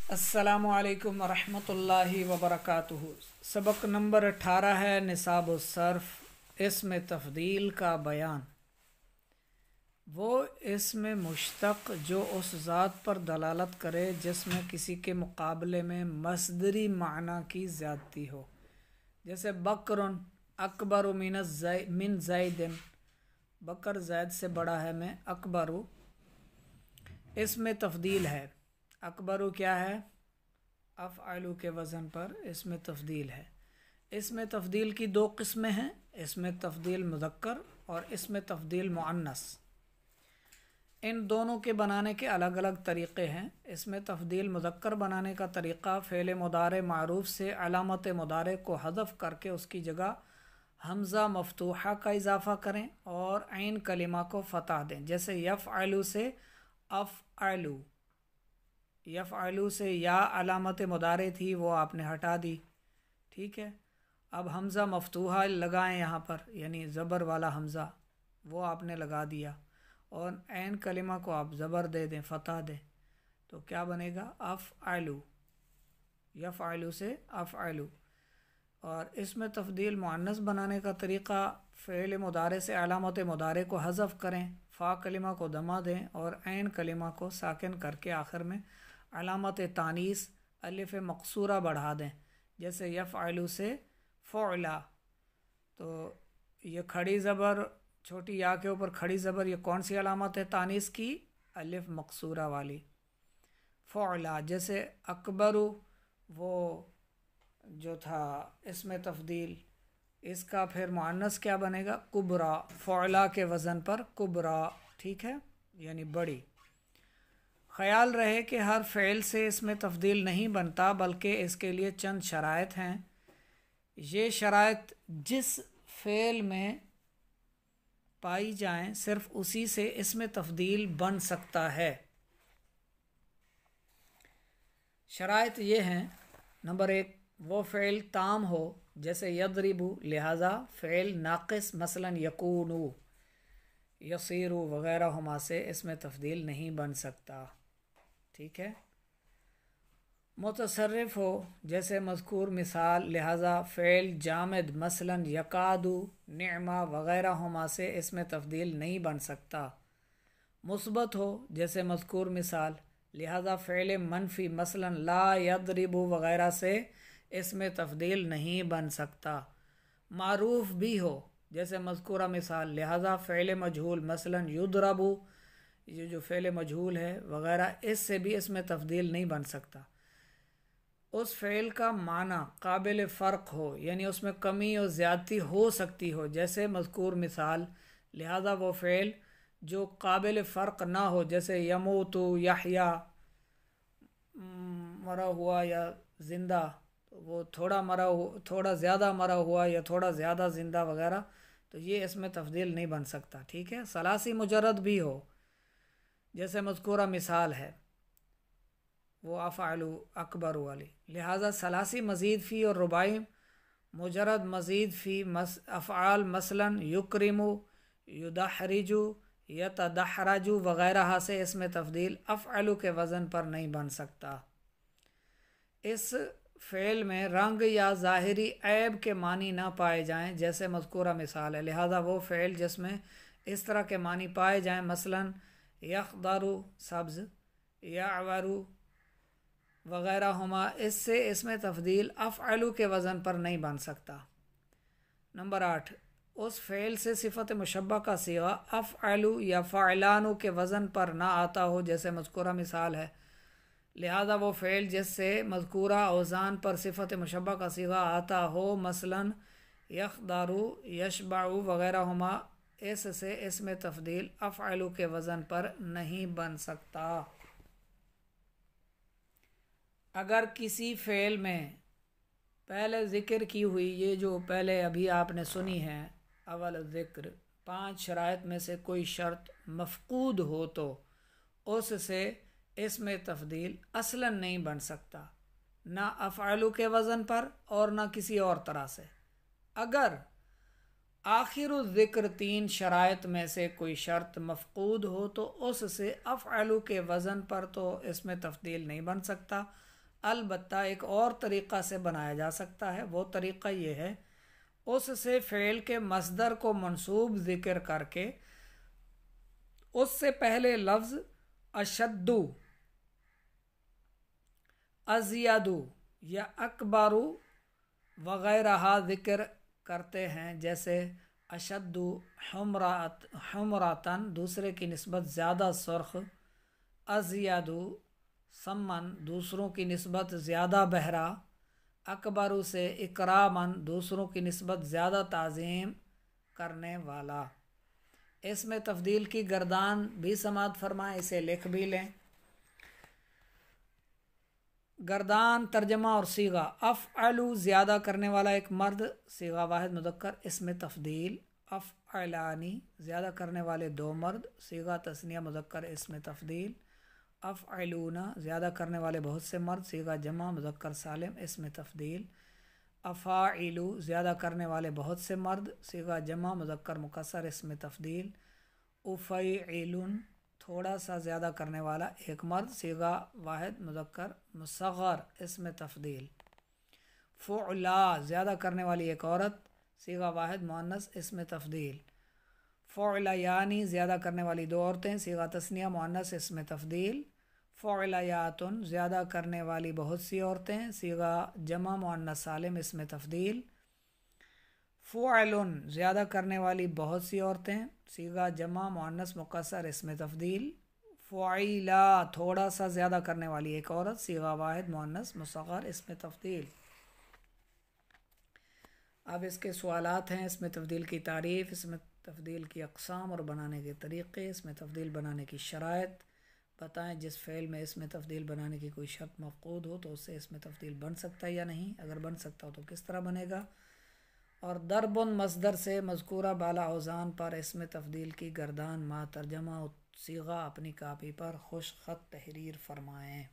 السلام علیکم ورحمۃ اللہ وبرکاتہ۔ سبق نمبر 18 ہے نصاب الصرف، اسم تفضیل کا بیان۔ وہ اسم مشتق جو اس ذات پر دلالت کرے جس میں کسی کے مقابلے میں مصدری معنی کی زیادتی ہو، جیسے بکر اکبر من زید، بکر زید سے بڑا ہے، میں اکبر، اسم تفضیل ہے۔ اکبرو کیا ہے؟ افعلو کے وزن پر اسم تفضیل ہے۔ اسم تفضیل کی دو قسمیں ہیں، اسم تفضیل مذکر اور اسم تفضیل مؤنث۔ ان دونوں کے بنانے کے الگ الگ طریقے ہیں۔ اسم تفضیل مذکر بنانے کا طریقہ فعل مضارع معروف سے علامت مضارع کو حذف کر کے اس کی جگہ حمزہ مفتوحہ کا اضافہ کریں اور عین کلمہ کو فتح دیں، جیسے یفعلو سے افعلو، یفعلو سے یا علامت مضارع تھی وہ آپ نے ہٹا دی، ٹھیک ہے۔ اب حمزہ مفتوحہ لگائیں یہاں پر، یعنی زبر والا حمزہ وہ آپ نے لگا دیا، اور عین کلمہ کو آپ زبر دے دیں، فتح دیں، تو کیا بنے گا؟ افعلو، یفعلو سے افعلو۔ اور اسم تفضیل مؤنث بنانے کا طریقہ فعل مضارع سے علامت مضارع کو حذف کریں، فا کلمہ کو دمہ دیں اور عین کلمہ کو ساکن کر کے آخر میں علامت تانیث الف مقصورہ بڑھا دیں، جیسے یفعلو سے فعلا۔ تو یہ کھڑی زبر، چھوٹی یا کے اوپر کھڑی زبر، یہ کون سی علامت ہے تانیث کی؟ الف مقصورہ والی، فعلا۔ جیسے اکبرو، وہ جو تھا اسم تفضیل، اس کا پھر مؤنث کیا بنے گا؟ کبرا، فعلا کے وزن پر کبرا، ٹھیک ہے، یعنی بڑی۔ خیال رہے کہ ہر فعل سے اسم تفضیل نہیں بنتا، بلکہ اس کے لیے چند شرائط ہیں۔ یہ شرائط جس فعل میں پائی جائیں صرف اسی سے اسم تفضیل بن سکتا ہے۔ شرائط یہ ہیں: نمبر 1، وہ فعل تام ہو، جیسے یضربو، لہذا فعل ناقص مثلا یکونو، یصیرو وغیرہ ہما سے اسم تفضیل نہیں بن سکتا، ٹھیک ہے۔ متصرف ہو، جیسے مذکور مثال، لہذا فعل جامد مثلا یکادو، نعمہ وغیرہ ہما سے اسم تفضیل نہیں بن سکتا۔ مثبت ہو، جیسے مذکور مثال، لہذا فعل منفی مثلا لا یضرب وغیرہ سے اسم تفضیل نہیں بن سکتا۔ معروف بھی ہو، جیسے مذکورہ مثال، لہذا فعل مجہول مثلا یضرب، یہ جو فعل مجہول ہے وغیرہ، اس سے بھی اسم تفضیل نہیں بن سکتا۔ اس فعل کا معنی قابل فرق ہو، یعنی اس میں کمی اور زیادتی ہو سکتی ہو، جیسے مذکور مثال، لہذا وہ فعل جو قابل فرق نہ ہو، جیسے یموتو، یحییٰ، مرا ہوا یا زندہ، وہ تھوڑا زیادہ مرا ہوا یا تھوڑا زیادہ زندہ وغیرہ، تو یہ اسم تفضیل نہیں بن سکتا، ٹھیک ہے۔ ثلاثی مجرد بھی ہو، جیسے مذکورہ مثال ہے وہ افعلو اکبر والی، لہذا ثلاثی مزید فی اور رباعی مجرد مزید فی افعال مثلا یکرمو، یدحرجو، یتدحرجو وغیرہ سے اسم تفضیل افعلو کے وزن پر نہیں بن سکتا۔ اس فعل میں رنگ یا ظاہری عیب کے معنی نہ پائے جائیں، جیسے مذکورہ مثال ہے، لہذا وہ فعل جس میں اس طرح کے معنی پائے جائیں، مثلا یخضرو سبز، یعورو وغیرہ ہما، اس سے اسم تفضیل افعلو کے وزن پر نہیں بن سکتا۔ نمبر 8، اس فعل سے صفت مشبہ کا صیغہ افعلو یا فعلانو کے وزن پر نہ آتا ہو، جیسے مذکورہ مثال ہے، لہذا وہ فعل جس سے مذکورہ اوزان پر صفت مشبہ کا صیغہ آتا ہو، مثلا یخضرو، یشبعو وغیرہ ہما، اس سے اسم تفضیل افعلو کے وزن پر نہیں بن سکتا۔ اگر کسی فعل میں پہلے ذکر کی ہوئی، یہ جو پہلے ابھی آپ نے سنی ہے اول ذکر، 5 شرائط میں سے کوئی شرط مفقود ہو تو اس سے اسم تفضیل اصلاً نہیں بن سکتا، نہ افعلو کے وزن پر اور نہ کسی اور طرح سے۔ اگر آخر الذکر 3 شرائط میں سے کوئی شرط مفقود ہو تو اس سے افعلو کے وزن پر تو اسم تفضیل نہیں بن سکتا، البتہ ایک اور طریقہ سے بنایا جا سکتا ہے، وہ طریقہ یہ ہے اس سے فعل کے مصدر کو منصوب ذکر کر کے اس سے پہلے لفظ اشدو، ازیادو یا اکبارو وغیرہ ذکر کرتے ہیں، جیسے اشدو حمراتن دوسرے کی نسبت زیادہ سرخ، ازیادو سمن دوسروں کی نسبت زیادہ بہرا، اکبرو سے اکرامن دوسروں کی نسبت زیادہ تعظیم کرنے والا۔ اس میں تفضیل کی گردان بھی سماعت فرمائیں، اسے لکھ بھی لیں۔ گردان ترجمہ اور صیغہ: افعلو زیادہ کرنے والا ایک مرد، صیغہ واحد مذکر اسم تفضیل۔ افعلانی زیادہ کرنے والے دو مرد، صیغہ تثنیہ مذکر اسم تفضیل۔ افعلون زیادہ کرنے والے بہت سے مرد، صیغہ جمع مذکر سالم اسم تفضیل۔ افاعلو زیادہ کرنے والے بہت سے مرد، صیغہ جمع مذکر مکسر اسم تفضیل۔ افیعلن تھوڑا سا زیادہ کرنے والا ایک مرد، صیغہ واحد مذکر مصغر اسم تفضیل۔ فعلا زیادہ کرنے والی ایک عورت، صیغہ واحد مؤنث اسم تفضیل۔ فعلیانی زیادہ کرنے والی دو عورتیں، صیغہ تثنیہ مؤنث اسم تفضیل۔ فعلیاتن زیادہ کرنے والی بہت سی عورتیں، صیغہ جمع مؤنث سالم اسم تفضیل۔ فعلن زیادہ کرنے والی بہت سی عورتیں، صیغہ جمع مؤنث مقصر اسم تفضیل۔ فعیلا تھوڑا سا زیادہ کرنے والی ایک عورت، صیغہ واحد مؤنث مصغر اسم تفضیل۔ اب اس کے سوالات ہیں: اس میں تفضیل کی تعریف، اس میں تفضیل کی اقسام اور بنانے کے طریقے، اس میں تفضیل بنانے کی شرائط بتائیں۔ جس فعل میں اس میں تفضیل بنانے کی کوئی شرط مفقود ہو تو اس سے اس میں تفضیل بن سکتا ہے یا نہیں، اگر بن سکتا ہو تو کس طرح بنے گا۔ اور ضرب مصدر سے مذکورہ بالا اوزان پر اس میں تفضیل کی گردان ما ترجمہ و صیغہ اپنی کاپی پر خوش خط تحریر فرمائیں۔